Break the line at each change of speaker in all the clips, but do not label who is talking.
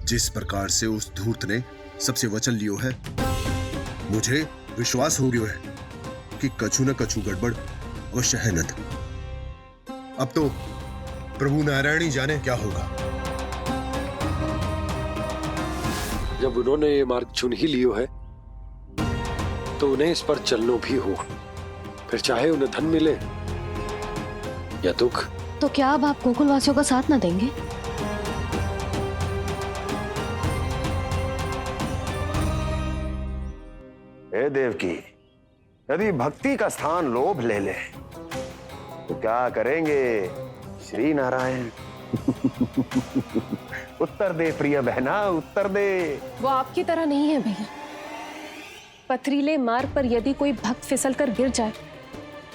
जिस प्रकार से उस धूर्त ने सबसे वचन लियो है, मुझे विश्वास हो गयो है कि कछु न कछु गड़बड़ अवश्य है नंद। अब तो प्रभु नारायण ही जाने क्या होगा।
जब उन्होंने ये मार्ग चुन ही लियो है तो उन्हें इस पर चलना भी हो, फिर चाहे उन्हें धन मिले या दुख।
तो क्या अब आप गोकुल वासियों का साथ न देंगे?
हे देवकी, यदि भक्ति का स्थान लोभ ले ले तो क्या करेंगे श्री नारायण? उत्तर दे प्रिय बहना, उत्तर दे।
वो आपकी तरह नहीं है भैया। पथरीले मार्ग पर यदि कोई भक्त फिसलकर गिर जाए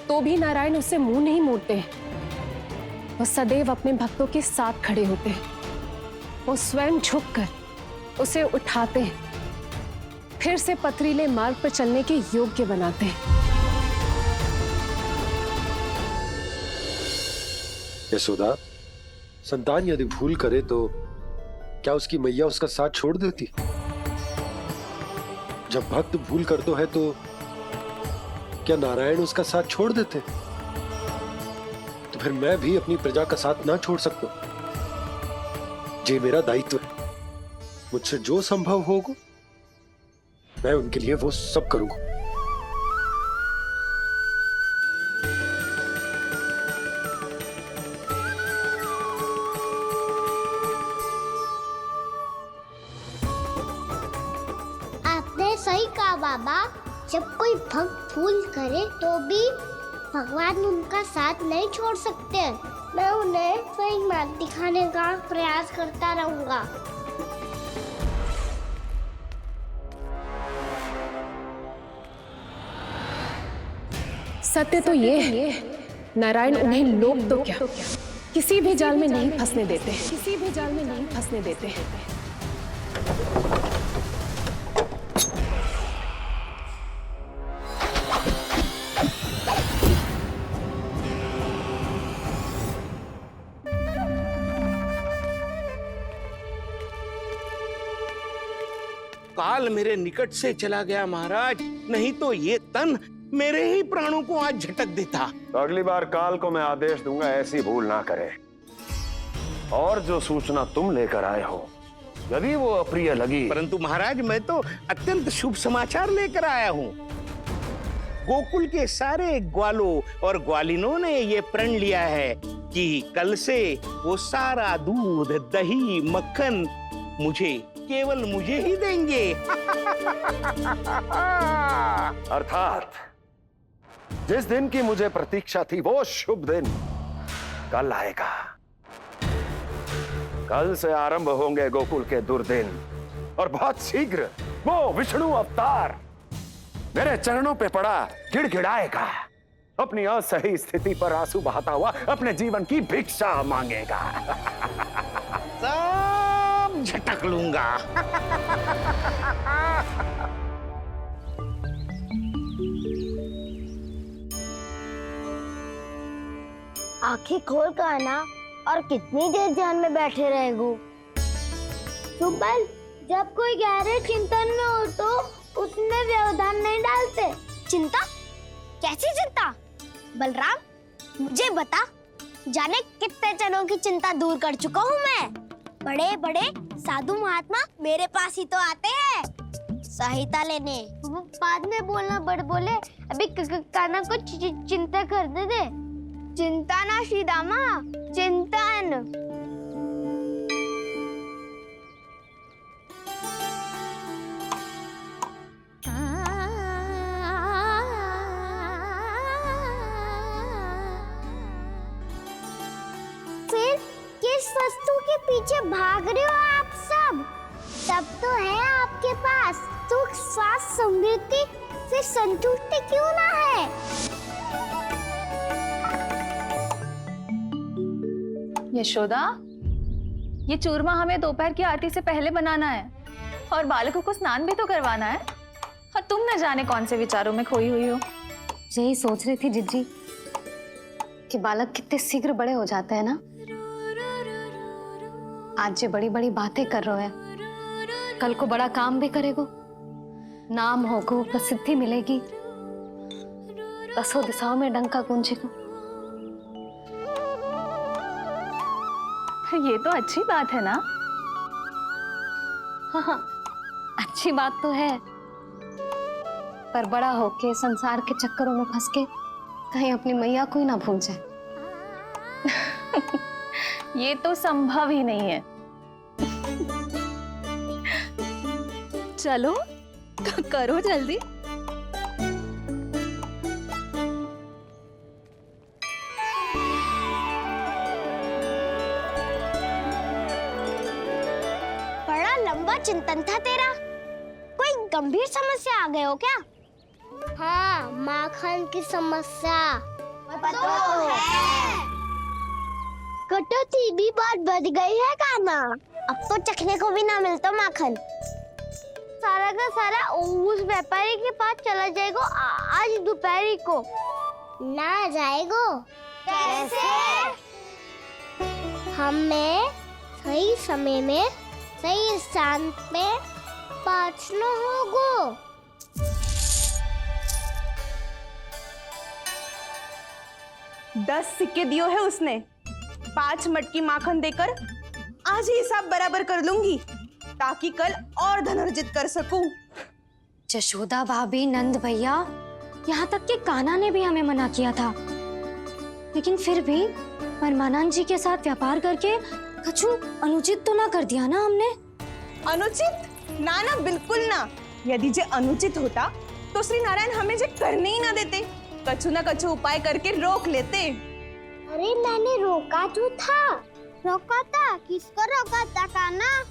तो भी नारायण उससे मुंह नहीं मोड़ते हैं। वो सदैव अपने भक्तों के साथ खड़े होते हैं। वो स्वयं झुककर उसे उठाते हैं, फिर से पथरीले मार्ग पर चलने के योग्य बनाते हैं।
यशोदा, संतान यदि भूल करे तो क्या उसकी मैया उसका साथ छोड़ देती? जब भक्त भूल करता है तो क्या नारायण उसका साथ छोड़ देते? तो फिर मैं भी अपनी प्रजा का साथ ना छोड़ सकता। ये मेरा दायित्व है। मुझसे जो संभव होगा मैं उनके लिए वो सब करूंगा।
आपने सही कहा बाबा। जब कोई भक्त भूल करे तो भी भगवान उनका साथ नहीं छोड़ सकते। मैं उन्हें सही मार्ग दिखाने का प्रयास करता रहूंगा।
सत्य तो ये है, नारायण उन्हें लोग तो क्या किसी भी जाल में नहीं फंसने देते, किसी भी जाल में नहीं फंसने देते।
काल मेरे निकट से चला गया महाराज, नहीं तो ये तन मेरे ही प्राणों को आज झटक देता।
तो अगली बार काल को मैं आदेश दूंगा ऐसी भूल ना करे। और जो सूचना तुम लेकर आए हो यदि वो अप्रिय लगी,
परंतु महाराज मैं तो अत्यंत शुभ समाचार लेकर आया हूँ। गोकुल के सारे ग्वालों और ग्वालिनों ने ये प्रण लिया है कि कल से वो सारा दूध, दही, मक्खन मुझे, केवल मुझे ही देंगे।
अर्थात जिस दिन की मुझे प्रतीक्षा थी वो शुभ दिन कल आएगा। कल से आरंभ होंगे गोकुल के दुर्दिन और बहुत शीघ्र वो विष्णु अवतार मेरे चरणों पे पड़ा गिड़गिड़ाएगा। अपनी असही स्थिति पर आंसू बहाता हुआ अपने जीवन की भिक्षा मांगेगा।
सब झटक लूंगा।
आंखें खोल कर आना और कितनी देर ध्यान में बैठे रहेगो। सुबल, जब कोई गहरे चिंतन में हो तो उसमें व्यवधान नहीं डालते। चिंता? कैसी चिंता? बलराम मुझे बता, जाने कितने जनों की चिंता दूर कर चुका हूँ मैं। बड़े बड़े साधु महात्मा मेरे पास ही तो आते हैं सहायता लेने। बाद में बोलना बड़ बोले, अभी काना को चिंता करने दे। चिंता ना श्रीदामा, चिंतन। फिर किस वस्तु के पीछे भाग रहे हो आप सब? सब तो है आपके पास, सुख, स्वास्थ्य, समृद्धि, फिर संतुष्टि क्यों ना है?
यशोदा, ये चूरमा हमें दोपहर की आरती से पहले बनाना है और बालकों को स्नान भी तो करवाना है। और तुम न जाने कौन से विचारों में खोई हुई हो।
यही सोच रही थी जिज्जी कि बालक कितने शीघ्र बड़े हो जाते हैं ना।
आज ये बड़ी बड़ी बातें कर रहे है, कल को बड़ा काम भी करेगो, नाम होगो, प्रसिद्धि मिलेगी, दसों दिशाओं में डंका गूंजेगो।
ये तो अच्छी बात है ना?
हाँ, अच्छी बात तो है, पर बड़ा होके संसार के चक्करों में फंस के कहीं अपनी मैया को ही ना भूल जाए।
ये तो संभव ही नहीं है।
चलो करो जल्दी।
बड़ा लंबा चिंतन था तेरा। कोई गंभीर समस्या आ गए हो क्या? हाँ, माखन की समस्या पता है। कटौती भी बहुत बढ़ गई है काना। अब तो चखने को भी ना मिलता माखन। सारा का सारा उस व्यापारी के पास चला जाएगा आज दोपहर को। ना जाएगो? कैसे? हमें सही समय में सही स्थान पे पहुंचना होगा।
10 सिक्के दियो है उसने, 5 मटकी माखन देकर आज ही हिसाब बराबर कर लूंगी ताकि कल और धन अर्जित कर सकूं।
जशोदा भाभी, नंद भैया, यहाँ तक कि कान्हा ने भी हमें मना किया था, लेकिन फिर भी परमानंद जी के साथ व्यापार करके कछु अनुचित तो ना कर दिया ना हमने?
अनुचित? ना ना, बिल्कुल ना। यदि जे अनुचित होता तो श्री नारायण हमें जे करने ही ना देते, कछु ना कछु उपाय करके रोक लेते।
अरे मैंने रोका तो था। रोका था? किसको रोका था कान्हा?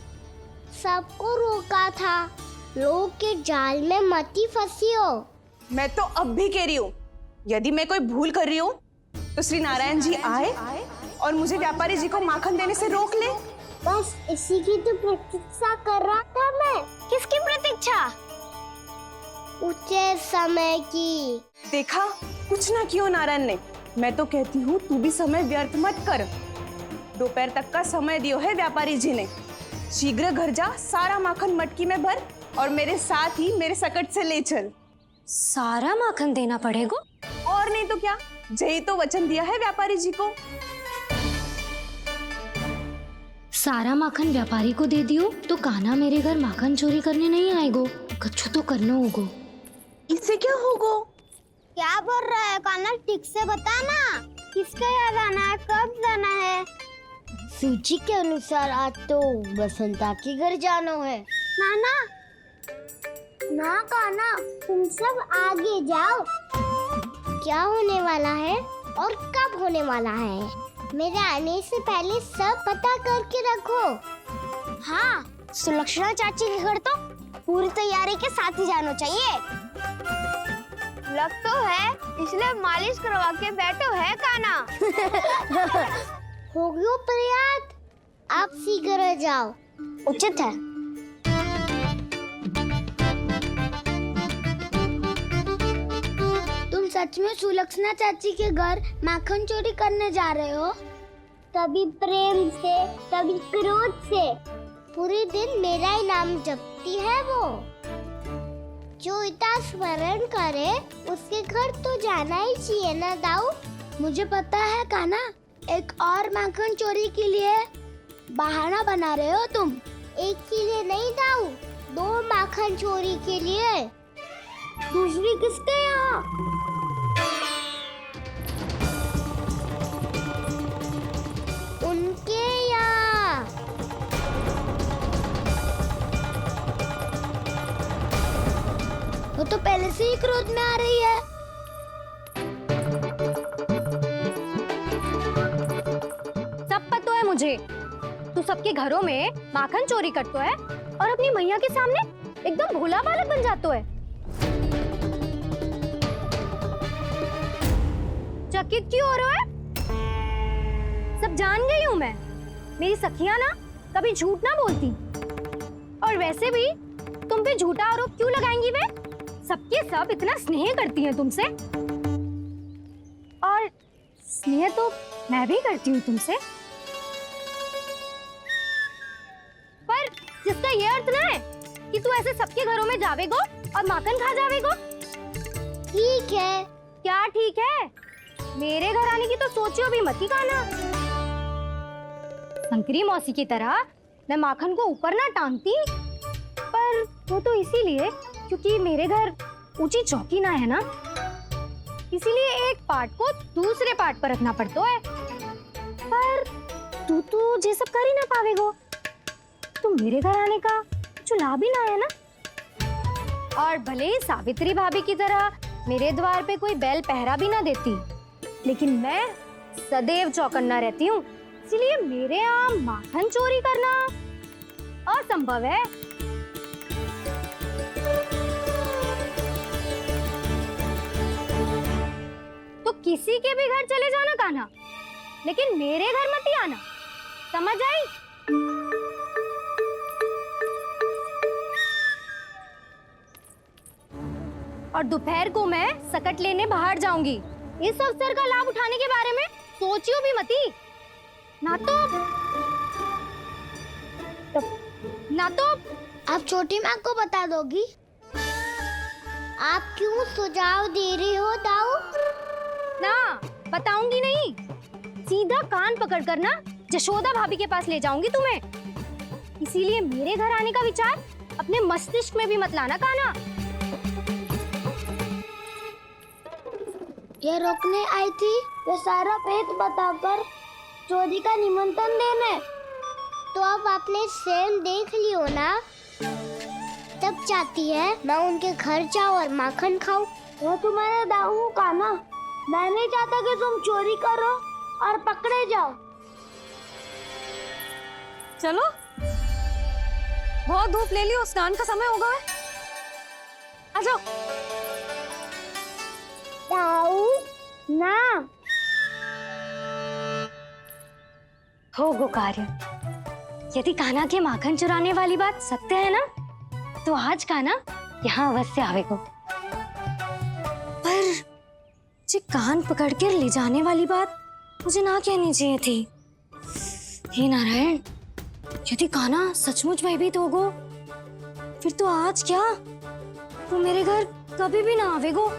सबको रोका था। लोग के जाल में मत ही फंसी हो।
मैं तो अब भी कह रही हूँ, यदि मैं कोई भूल कर रही हूँ तो श्री नारायण जी आए और मुझे व्यापारी जी को माखन देने से रोक ले।
बस इसी की तो प्रतीक्षा कर रहा था मैं। किसकी प्रतीक्षा? उचित समय की।
देखा, कुछ ना किया नारायण ने। मैं तो कहती हूँ तू भी समय व्यर्थ मत कर। दोपहर तक का समय दियो है व्यापारी जी ने। शीघ्र घर जा, सारा माखन मटकी में भर और मेरे साथ ही मेरे सकट से ले चल।
सारा माखन देना पड़ेगा?
और नहीं तो क्या, यही तो वचन दिया है व्यापारी जी को।
सारा माखन व्यापारी को दे दियो तो कान्हा मेरे घर माखन चोरी करने नहीं आएगो, कछु तो करना होगो।
इससे क्या होगा?
क्या बोल रहा है कान्हा? ठीक से बता ना। किसका यहाँ जाना है, कब जाना है? सूची के अनुसार आज तो बसंता के घर जाना है। नाना, ना कान्हा, तुम सब आगे जाओ। क्या होने वाला है और कब होने वाला है, मेरे आने से पहले सब पता करके रखो। हाँ, सुलक्षणा चाची के घर तो पूरी तैयारी के साथ ही जाना चाहिए। लग तो है, इसलिए मालिश करवा के बैठो है कान्हा। हो गयो प्रयास, आप शीघ्र जाओ, उचित है। तुम सच में सुलक्षणा चाची के घर माखन चोरी करने जा रहे हो? कभी प्रेम से, कभी क्रोध से, पूरे दिन मेरा ही नाम जपती है वो। जो इतना स्मरण करे उसके घर तो जाना ही चाहिए ना दाऊ। मुझे पता है कान्हा, एक और माखन चोरी के लिए बहाना बना रहे हो तुम। एक के लिए नहीं दाऊ, 2 माखन चोरी के लिए। दूसरी किसके यहाँ? उनके यहाँ। वो तो पहले से ही क्रोध में आ रही है।
सब पता है मुझे, तू सबके घरों में माखन चोरी करतो है और अपनी मैया के सामने एकदम भोला बालक बन जातो है। चकित क्यों हो रहा है? सब जान गई हूँ मैं। मेरी सखियां ना कभी झूठ ना बोलती, और वैसे भी तुम पे झूठा आरोप क्यों लगाएंगी वे? सबके सब इतना स्नेह करती हैं तुमसे, और स्नेह तो मैं भी करती हूँ तुमसे। जिसका ये अर्थ ना है कि तू ऐसे सबके घरों में जावेगो और माखन खा जावेगो।
ठीक है।
क्या ठीक है? मेरे घर आने की तो सोचियो भी मत ही काना। शंकरी मौसी की तरह मैं माखन को ऊपर ना टांगती, पर वो तो इसीलिए क्योंकि मेरे घर ऊंची चौकी ना है ना, इसीलिए एक पार्ट को दूसरे पार्ट पर रखना पड़ता है। पर तू तो ये सब कर ही ना पावेगो, तो मेरे घर आने का कुछ लाभ ही ना है ना। और भले ही सावित्री भाभी की तरह मेरे द्वार पे कोई बैल पहरा भी ना देती, लेकिन मैं सदैव चौकन्ना रहती हूँ, इसलिए मेरे यहाँ माखन चोरी करना असंभव है। तो किसी के भी घर चले जाना कान्हा, लेकिन मेरे घर मत ही आना, समझ आई? और दोपहर को मैं सकट लेने बाहर जाऊंगी। इस अवसर का लाभ उठाने के बारे में सोचियो भी मती। ना तो
आप छोटी माँ को बता दोगी? आप क्यों सुझाव दे रही हो दाऊ?
ना बताऊंगी नहीं, सीधा कान पकड़ कर ना जशोदा भाभी के पास ले जाऊंगी तुम्हें। इसीलिए मेरे घर आने का विचार अपने मस्तिष्क में भी मत लाना कान्हा।
ये रोकने आई थी ये सारा भेद बताकर चोरी का निमंत्रण देने। तो अब आपने सेल देख लियो ना, तब चाहती है मैं उनके घर जाऊं और माखन खाऊं। मैं तुम्हारा दाऊ का ना, मैं नहीं चाहता कि तुम चोरी करो और पकड़े जाओ।
चलो, बहुत धूप ले लियो, स्नान का समय होगा है। आ जाओ।
दाऊ ना
हो गो कार्य। यदि कान्हा के माखन चुराने वाली बात सत्य है ना, तो आज कान्हा यहाँ अवश्य आवेगो। पर जी कान पकड़ कर ले जाने वाली बात मुझे ना कहनी चाहिए थी। हे नारायण, यदि कान्हा सचमुच भयभीत होगो, फिर तो आज क्या, वो मेरे घर कभी भी ना आवेगो।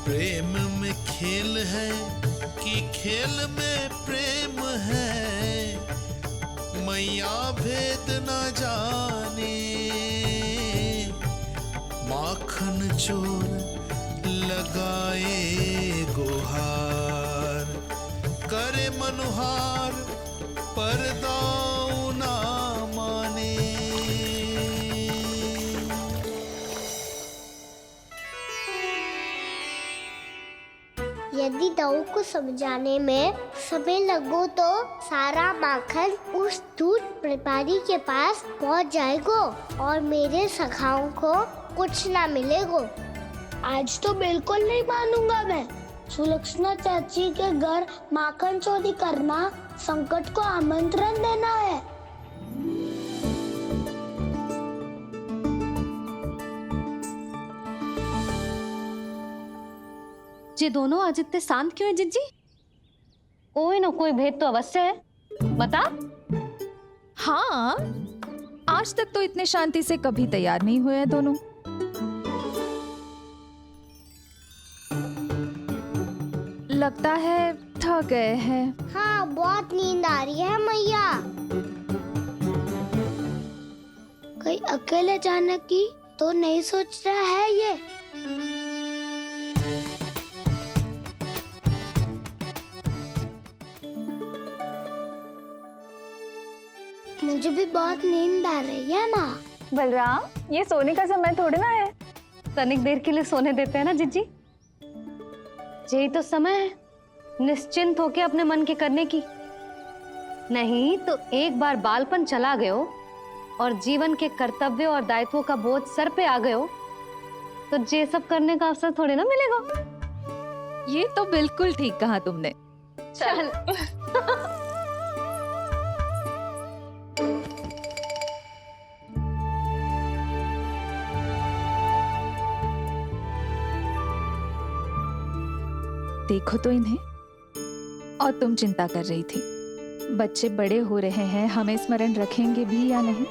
प्रेम में खेल है कि खेल में प्रेम है, मैया भेद न जाने। माखन चोर लगाए गुहार, करे मनुहार पर दाऊ ना माने।
यदि दाऊ को समझाने में समय लगो तो सारा माखन उस दूध व्यापारी के पास पहुंच जाएगो और मेरे सखाओं को कुछ ना मिलेगो। आज तो बिल्कुल नहीं मानूंगा मैं। सुलक्षणा चाची के घर माखन चोरी करना संकट को आमंत्रण देना है।
ये दोनों आज इतने शांत क्यों है जिज्जी? कोई ना कोई भेद तो अवश्य है, बता।
हाँ, आज तक तो इतने शांति से कभी तैयार नहीं हुए हैं दोनों। लगता है थक गए हैं।
हाँ, बहुत नींद आ रही है मैया। कहीं अकेले जाने की तो नहीं सोच रहा है ये? मुझे भी बहुत नींद आ रही है माँ।
बलराम, ये सोने का समय थोड़ी ना है।
तनिक देर के लिए सोने देते हैं ना जिज्जी। यही तो समय है निश्चिंत होके अपने मन के करने की। नहीं तो एक बार बालपन चला गयो और जीवन के कर्तव्यों और दायित्वों का बोझ सर पे आ गयो, तो ये सब करने का अवसर थोड़े ना मिलेगा।
ये तो बिल्कुल ठीक कहा तुमने।
चल
देखो तो इन्हें। और तुम चिंता कर रही थी बच्चे बड़े हो रहे हैं, हमें स्मरण रखेंगे भी या नहीं।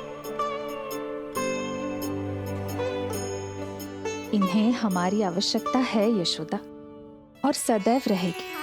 इन्हें हमारी आवश्यकता है यशोदा, और सदैव रहेगी।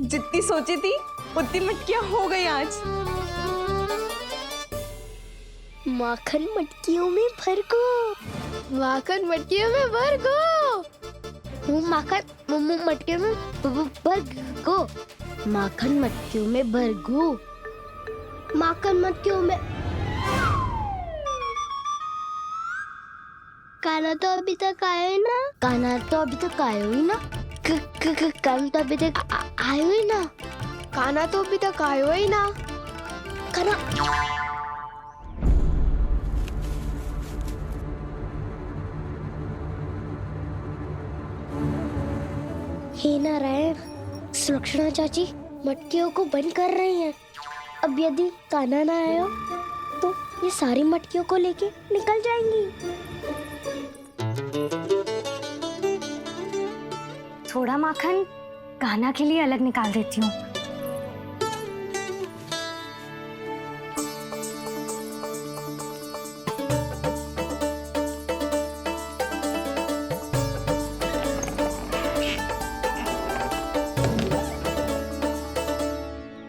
जितनी सोची थी उतनी मटकियां हो गई आज।
माखन मटकियों में भर को, माखन मटकियों में भर को, माखन मटकियों में भर को, माखन मटकियों में भर को, माखन मटकियों में। काना तो अभी तक आया ही ना, काना तो अभी तक आया ही ना, काना तो अभी तक आयो ही ना, काना तो अभी तक आयो ही ना, काना। हे नारायण, सुलक्षणा चाची मटकियों को बंद कर रही हैं। अब यदि कान्हा ना आया तो ये सारी मटकियों को लेके निकल जाएंगी।
थोड़ा माखन कान्हा के लिए अलग निकाल देती हूँ।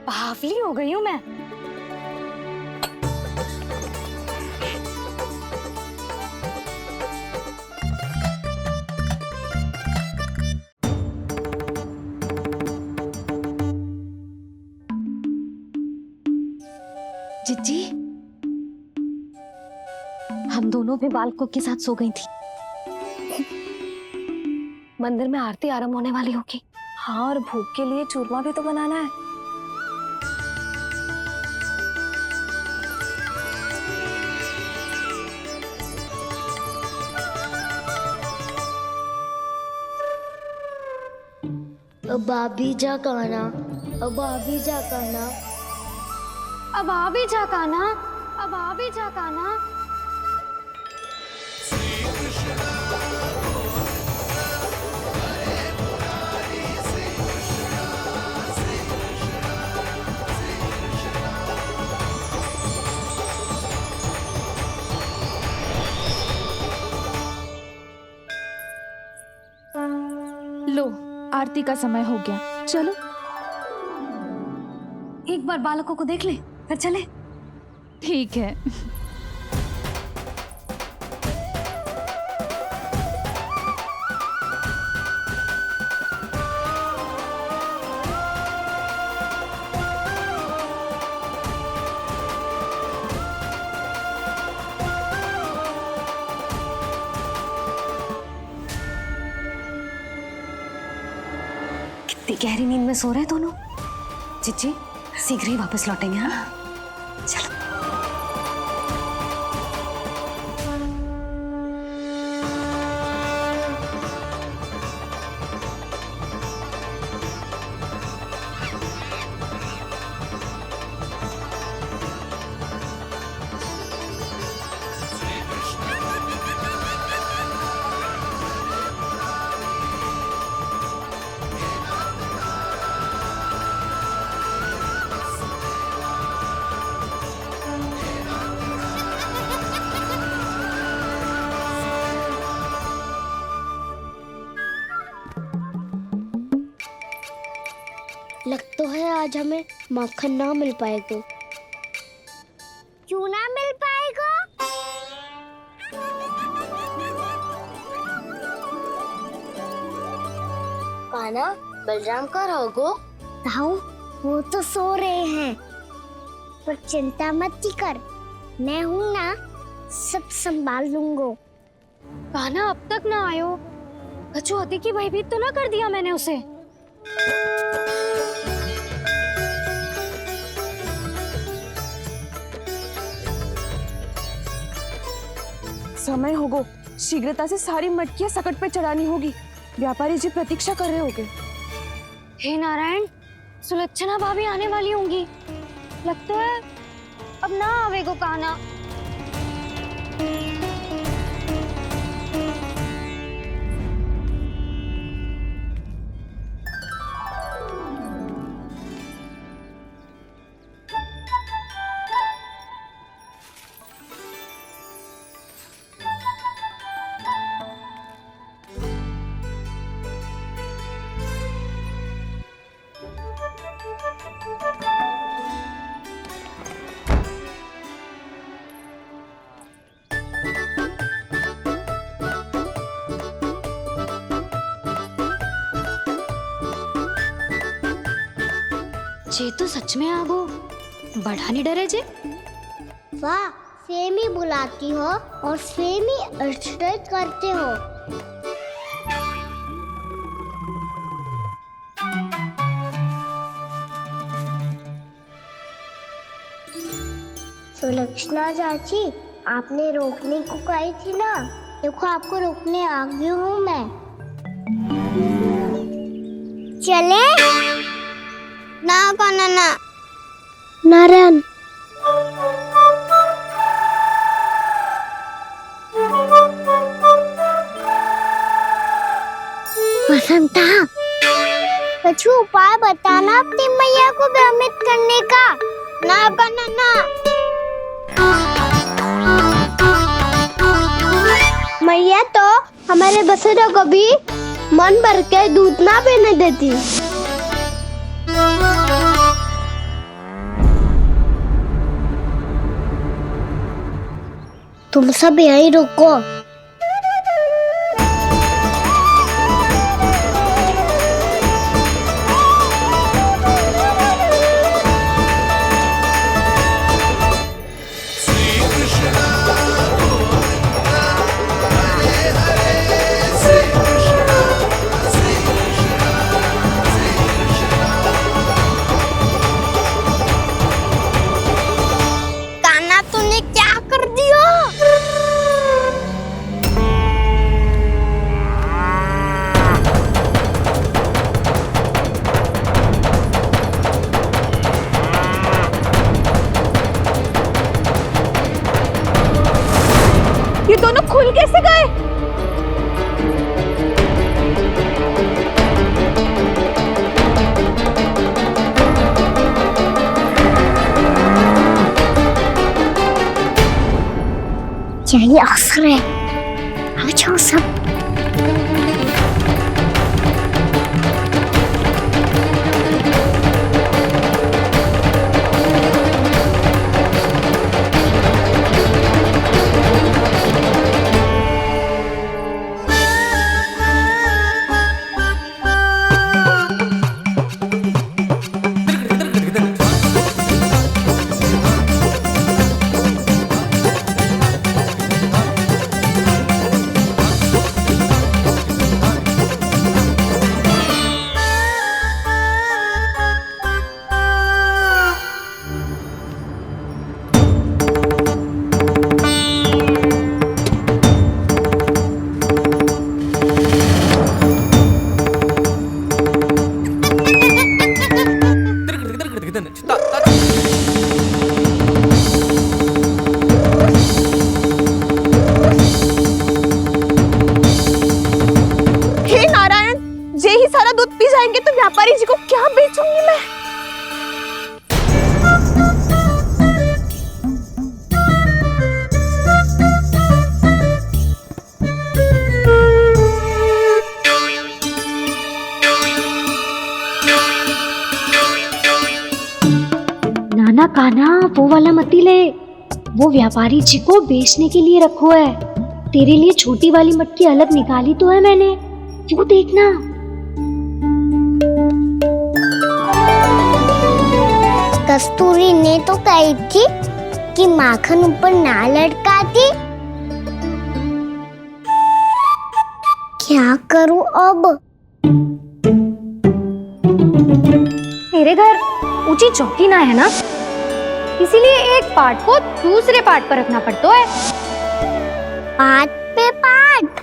बावली हो गई हूँ मैं।
जिज्जी, हम दोनों भी बालकों के साथ सो गई थी। मंदिर में आरती आरंभ होने वाली होगी।
हाँ, और भूख के लिए चूरमा भी तो बनाना है।
अब आ भी जा कान्हा, अब आ भी जा कान्हा,
अब आ भी जा कान्हा, अब आ भी जा कान्हा।
लो, आरती का समय हो गया, चलो।
एक बार बालकों को देख ले, फिर चले।
ठीक है।
कितनी गहरी नींद में सो रहे हैं दोनों। जिज्जी शीघ्र ही वापस लौटेंगे। हाँ, चलो।
लग तो है आज हमें माखन ना मिल पाएगा। क्यों ना मिल पाएगा? कान्हा, बलराम का रहोगो? ताऊ, वो तो सो रहे हैं, पर चिंता मत कर, मैं हूँ ना, सब संभाल लूंगा।
कान्हा अब तक ना आयो, कछुआती की भयभीत तो ना कर दिया मैंने उसे?
समय होगो, शीघ्रता से सारी मटकियां सकट पे चढ़ानी होगी। व्यापारी जी प्रतीक्षा कर रहे होंगे।
हे नारायण, सुलक्षणा भाभी आने वाली होंगी। लगता है अब ना आवेगो कान्हा। जे तो सच में आगो, बड़ा नहीं डरे जे।
वाह, सेम ही बुलाती हो और सेम ही अर्चना करते हो। सुलक्षणा चाची, आपने रोकने को कही थी ना, देखो आपको रोकने आ गई हूँ मैं। चले ना कान्हा ना। नारायण, वसंता, कुछ उपाय बताना अपनी मैया को भ्रमित करने का। ना कान्हा ना। मैया तो हमारे बसेरा को भी मन भर के दूध ना पीने देती। तुम सब यहीं रुको। कान्हा, तूने क्या कर दिया?
ये दोनों खुल कैसे गए?
यही अवसर है, आ जाओ सब।
तो व्यापारी जी को क्या बेचूंगी मैं?
नाना कान्हा, वो वाला मत ले, वो व्यापारी जी को बेचने के लिए रखो है। तेरे लिए छोटी वाली मटकी अलग निकाली तो है मैंने, वो देखना।
कस्तूरी ने तो कही थी कि माखन ऊपर ना लटकाती। क्या करूं अब?
मेरे घर ऊंची चौकी ना है ना, इसीलिए एक पार्ट को दूसरे पार्ट पर रखना पड़ता है।
पाठ पे पाठ।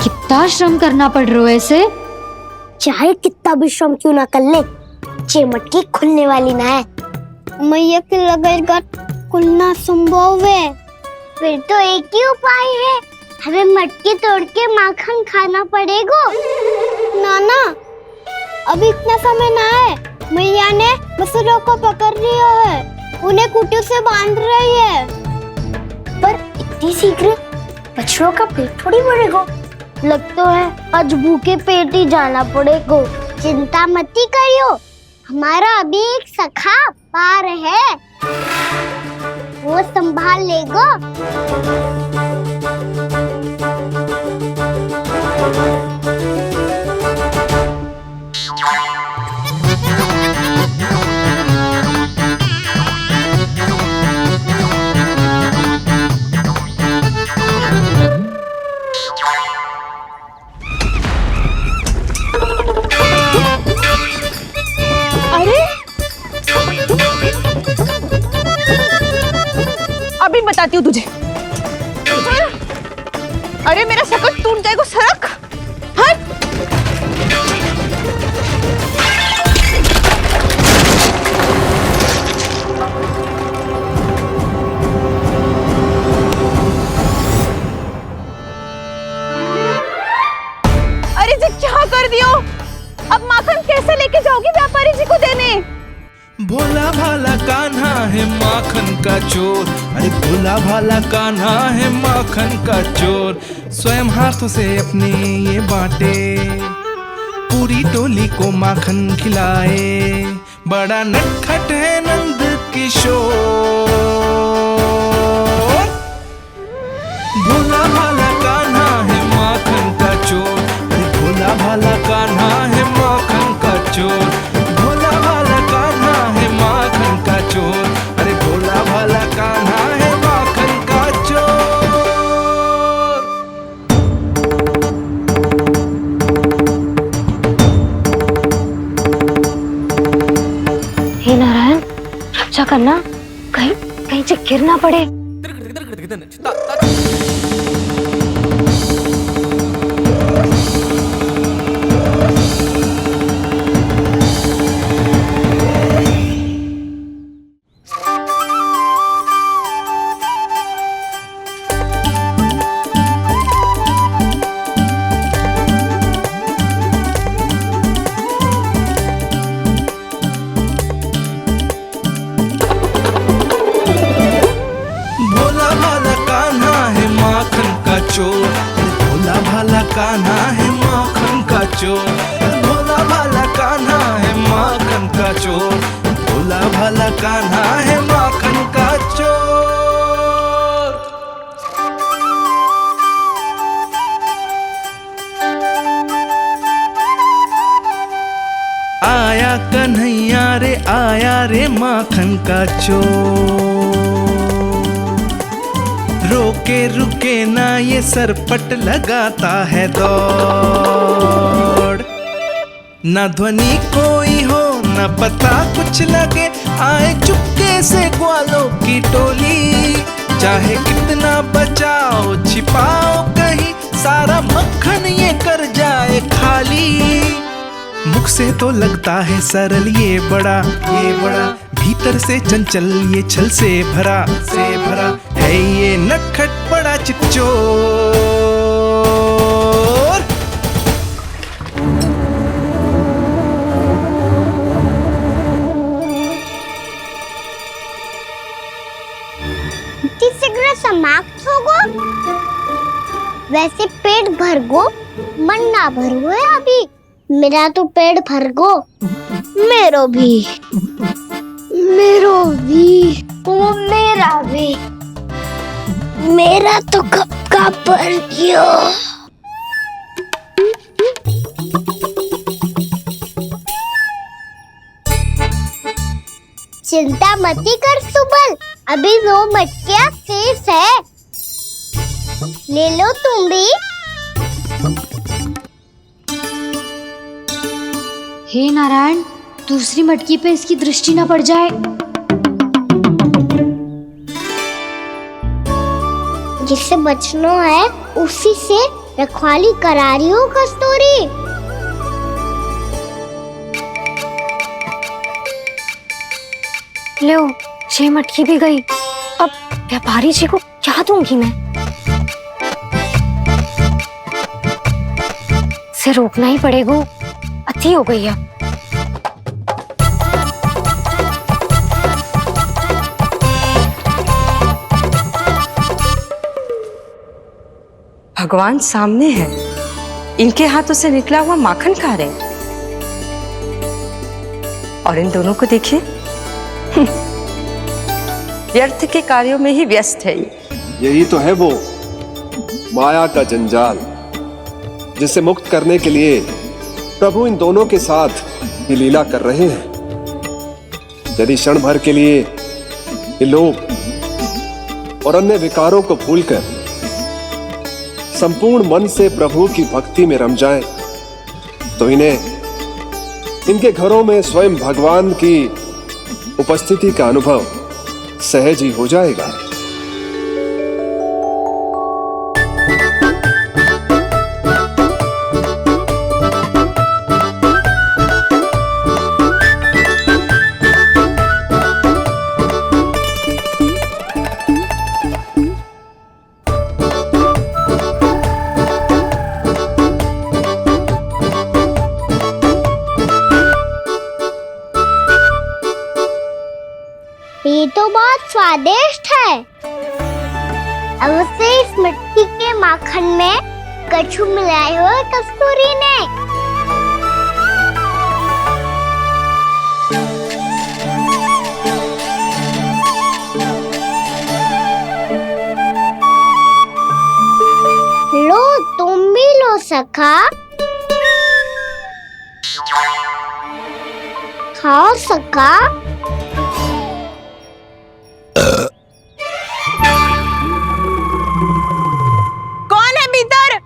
कितना श्रम करना पड़ रहा है इसे। चाहे कितना भी श्रम क्यों ना कर ले, ये मटकी खुलने वाली ना है। मैया के लगेगा खुलना संभव है। फिर तो एक ही उपाय है, हमें मटकी तोड़ के माखन खाना पड़ेगा। नाना, अभी इतना समय ना है। मैया ने बछड़ों को पकड़ लिया है, उन्हें कुटियों से बांध रही है। पर इतनी शीघ्र बछड़ों का पेट थोड़ी भरेगा। लगता है आज भूखे पेट ही जाना पड़ेगा। चिंता मत करियो, हमारा अभी एक सखा पार है, वो संभाल लेगा।
अभी बताती हूँ तुझे। अरे मेरा शकट टूट जाएगा, सरक हट। अरे जी क्या कर दियो, अब माखन कैसे लेके जाओगी व्यापारी जी को देने।
भोला भाला कान्हा है माखन का चोर, अरे भोला भाला कान्हा है माखन का चोर। स्वयं हाथों से अपने ये बांटे, पूरी टोली को माखन खिलाए। बड़ा नटखट है नंद किशोर। भोला भाला कान्हा है माखन का चोर, अरे भोला भाला कान्हा है माखन का चोर। भोला भाला कान्हा है माखन का चोर, अरे भोला भाला कान्हा है माखन का चोर।
हे नारायण, रक्षा करना, कहीं कहीं से गिर ना पड़े।
चोर, भोला भाला कान्हा है माखन का चोर। भोला भाला कान्हा है माखन का चोर, भोला भाला कान्हा है माखन का चोर। आया कन्हैया रे आया रे माखन का चोर। रोके रुके ना ये सरपट लगाता है दौड़। ना ध्वनि कोई हो ना पता कुछ लगे, आए चुपके से ग्वालों की टोली। चाहे कितना बचाओ छिपाओ कहीं, सारा मक्खन ये कर जाए खाली। मुख से तो लगता है सरल ये बड़ा भीतर से चंचल ये छल से भरा है ये नटखट बड़ा चिच्चोर।
शीघ्र समाप्त होगा। वैसे पेट भर गो मन ना भरो है अभी। मेरा तो पेट भर गो। मेरो भी वो मेरा भी। मेरा तो कब का भर गयो। चिंता मती कर सुबल, अभी 2 मटकियाँ शेष है, ले लो तुम भी।
हे नारायण, दूसरी मटकी पे इसकी दृष्टि न पड़ जाए।
जिससे बचना है उसी से रखवाली करा रही हो कस्तूरी।
लो, 6 मटकी भी गई। अब व्यापारी जी को क्या दूंगी मैं? इसे रोकना ही पड़ेगा, अति हो गई है।
भगवान सामने है, इनके हाथों से निकला हुआ माखन खा रहे, और इन दोनों को देखिए, व्यर्थ के कार्यों में ही व्यस्त है।
यही तो है वो माया का जंजाल, जिसे मुक्त करने के लिए प्रभु इन दोनों के साथ ये लीला कर रहे हैं। यदि क्षण भर के लिए ये लोग और अन्य विकारों को भूलकर संपूर्ण मन से प्रभु की भक्ति में रम जाएं, तो इन्हें इनके घरों में स्वयं भगवान की उपस्थिति का अनुभव सहज ही हो जाएगा।
ये तो बहुत स्वादिष्ट है। अवश्य इस मिट्टी के माखन में कछु मिलाए हो कस्तूरी ने। लो, तुम भी लो सखा। खाओ सखा।
कौन है भीतर?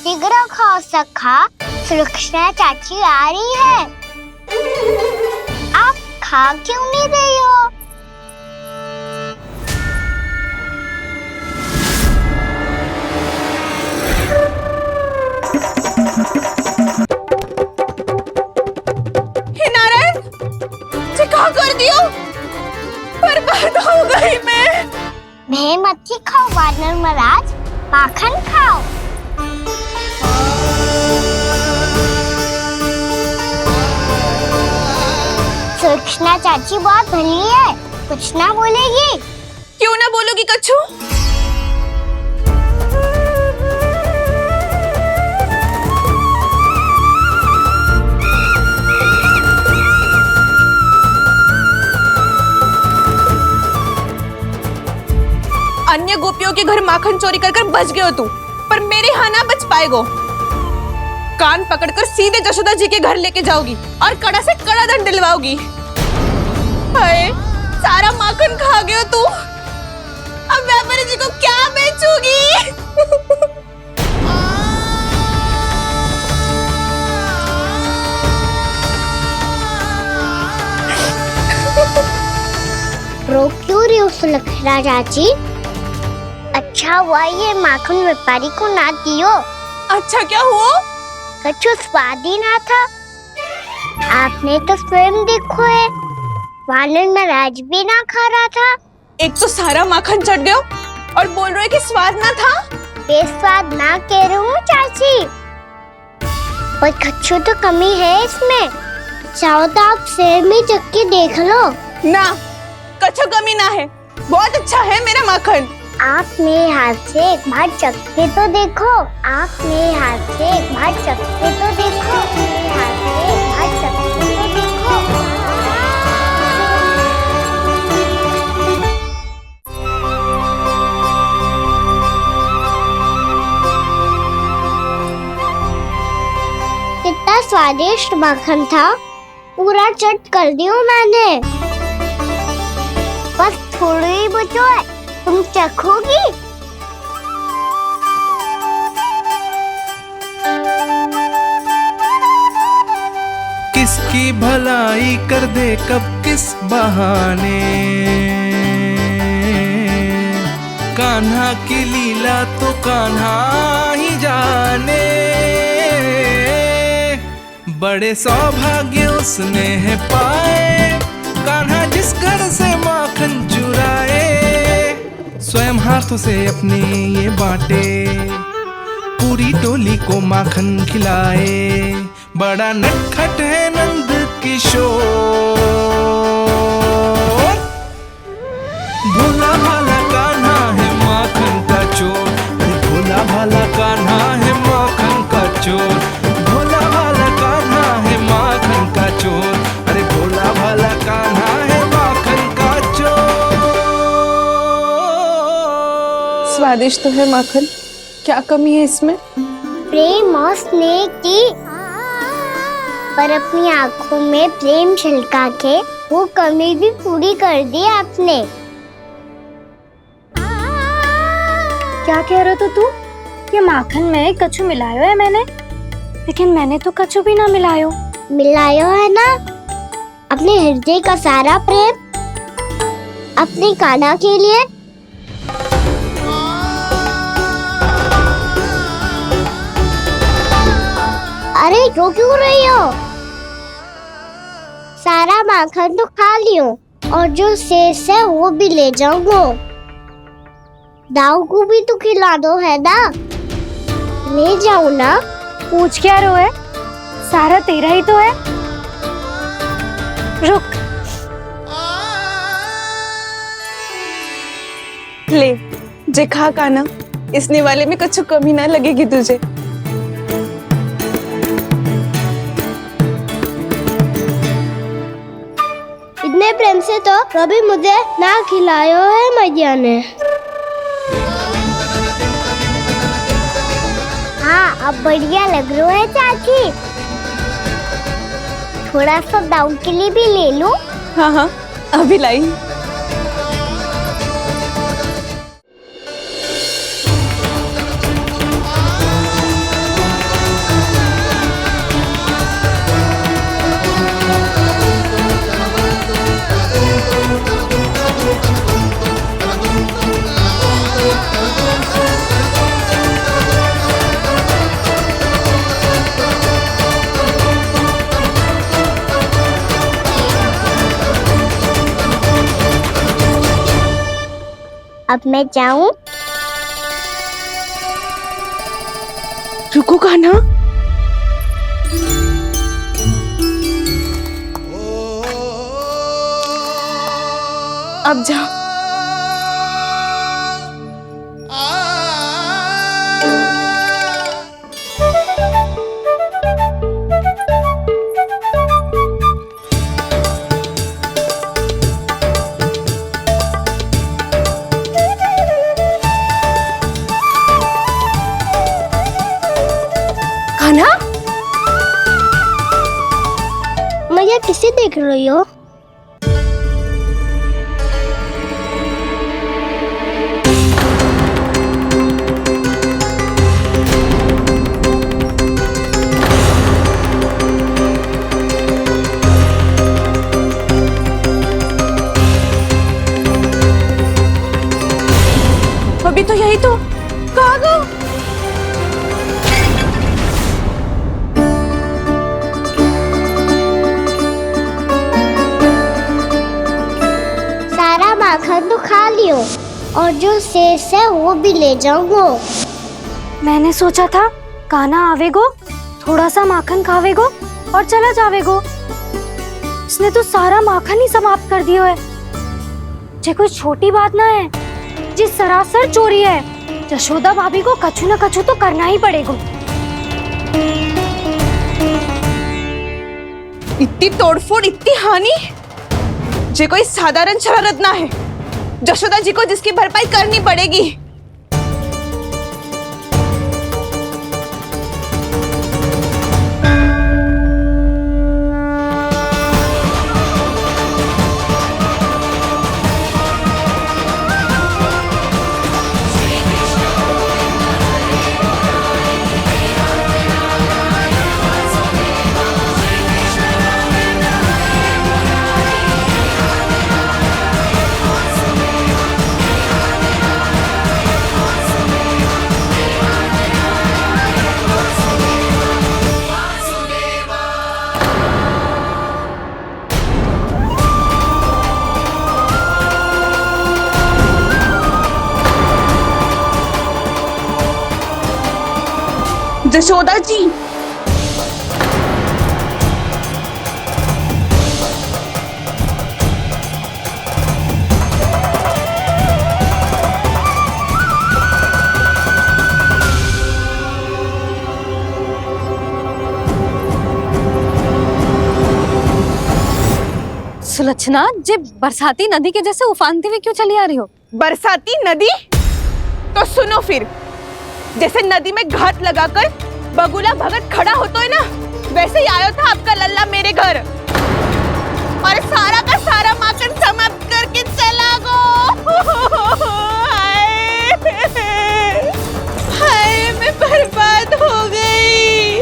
शीघ्र खाओ सखा, सुलक्षणा चाची आ रही है। आप खा क्यों नहीं रही हो?
हे नारायण, ये क्या कर दियो? बर्बाद हो गई मैं।
भय मत खाओ वानर महाराज, माखन खाओ। सुलक्षणा चाची बहुत भली है, कुछ ना बोलेगी।
क्यों ना बोलोगी कच्छू? अन्य गोपियों के घर माखन चोरी कर बच गए हो तू, पर मेरे यहाँ ना बच पाएगो। कान पकड़कर सीधे जशोदा जी के घर लेके जाओगी और कड़ा से कड़ा दंड दिलवाओगी। हाय, सारा माखन खा गए हो तू। अब व्यापारी जी को क्या बेचूगी?
रो क्यों रही हो सुलक्षणा चाची? अच्छा हुआ ये माखन व्यापारी को ना दियो।
अच्छा क्या हुआ?
कछु स्वाद ही ना था। आपने तो स्वयं देखो है, वानर नाराज भी ना खा रहा था।
एक तो सारा माखन चढ़ गया और बोल रहे कि स्वाद ना था।
बेस्वाद ना कह रही हूँ चाची, पर कच्चू तो कमी है इसमें। चाहो तो आप सेर में चख के देख लो।
ना, कच्चू कमी ना है, बहुत अच्छा है मेरा माखन।
आप मेरे हाथ से एक बार चख के तो देखो। आप मेरे हाथ से एक बार चख के तो देखो। मेरे हाथ से एक बार चख के तो देखो। कितना स्वादिष्ट माखन था, पूरा चट कर दिया मैंने। बस थोड़ी ही बचो है, तुम चखोगी?
किसकी भलाई कर दे कब किस बहाने, कान्हा की लीला तो कान्हा ही जाने। बड़े सौभाग्य उसने है पाए, कान्हा जिस घर से माखन चुराए। स्वयं हाथों से अपने ये बांटे, पूरी टोली को माखन खिलाए। बड़ा नटखट है नंद किशोर, भोला भाला कान्हा है माखन का चोर। अरे भोला भाला कान्हा है माखन का चोर। भोला भाला कान्हा है माखन का चोर। अरे भोला भाला कान्हा है माखन का चोर।
स्वादिष्ट तो है माखन, क्या कमी है इसमें?
प्रेम और स्नेह की, पर अपनी आंखों में प्रेम छिलका के वो कमी भी पूरी कर दी आपने।
क्या कह रहे तो तू? ये माखन में कच्चू मिलायो है मैंने, लेकिन मैंने तो कच्चू भी ना मिलायो।
मिलायो है ना, अपने हृदय का सारा प्रेम अपनी कान्हा के लिए। अरे रो क्यों रही हो? सारा माखन तो खा लियो और जो शेष है वो भी ले जाऊंगा। दाऊ को भी तो खिला दो, है ना? ले जाओ ना।
पूछ क्या रो है, सारा तेरा ही तो है। रुक,
ले जे खा कान्हा, इसने वाले में कुछ कमी ना लगेगी तुझे।
इतने प्रेम से तो कभी मुझे ना खिलायो है मैया ने। हाँ, अब बढ़िया लग रहा है चाची। थोड़ा सा दाऊ के लिए भी ले लूं?
हाँ हाँ, अभी लाई।
अब मैं जाऊं?
रुको कान्हा, अब जा। कान्हा,
मैया किसे देख रही हो?
अभी तो यही तो, कहाँ गो?
और जो शेष है वो भी ले जाऊंगा।
मैंने सोचा था कान्हा आवेगो, थोड़ा सा माखन खावेगो और चला जावेगो। इसने तो सारा माखन ही समाप्त कर दिया है। ये कोई छोटी बात ना है, जी सरासर चोरी है। यशोदा भाभी को कछु न कछु तो करना ही पड़ेगा।
इतनी तोड़फोड़, इतनी हानि, ये कोई साधारण शरारत ना है। यशोदा जी को जिसकी भरपाई करनी पड़ेगी। यशोदा जी,
सुलक्षणा, जे बरसाती नदी के जैसे उफानते हुए क्यों चली आ रही हो?
बरसाती नदी? तो सुनो फिर, जैसे नदी में घाट लगाकर बगुला भगत खड़ा होता है ना, वैसे ही आया था आपका लल्ला मेरे घर और सारा का सारा माखन समाप्त करके चला गो। हाय, मैं बर्बाद हो गई।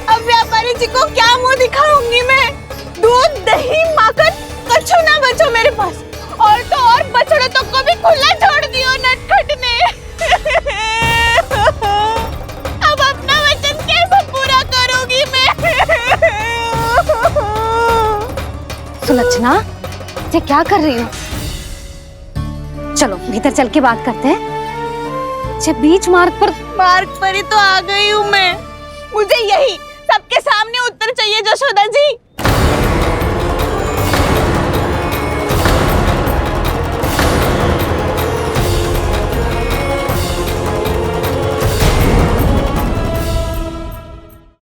अब व्यापारी जी को क्या मुंह दिखाऊंगी मैं? दूध, दही, माखन कछु ना बचो मेरे पास। और तो और बछड़े तो को भी खुला छोड़ दियो नटखट ने। अब अपना वचन कैसे पूरा करूंगी मैं?
सुलक्षणा, ये क्या कर रही हो? चलो भीतर चल के बात करते हैं। ये बीच मार्ग पर
ही तो आ गई हूँ मैं। मुझे यही सबके सामने उत्तर चाहिए यशोदा जी।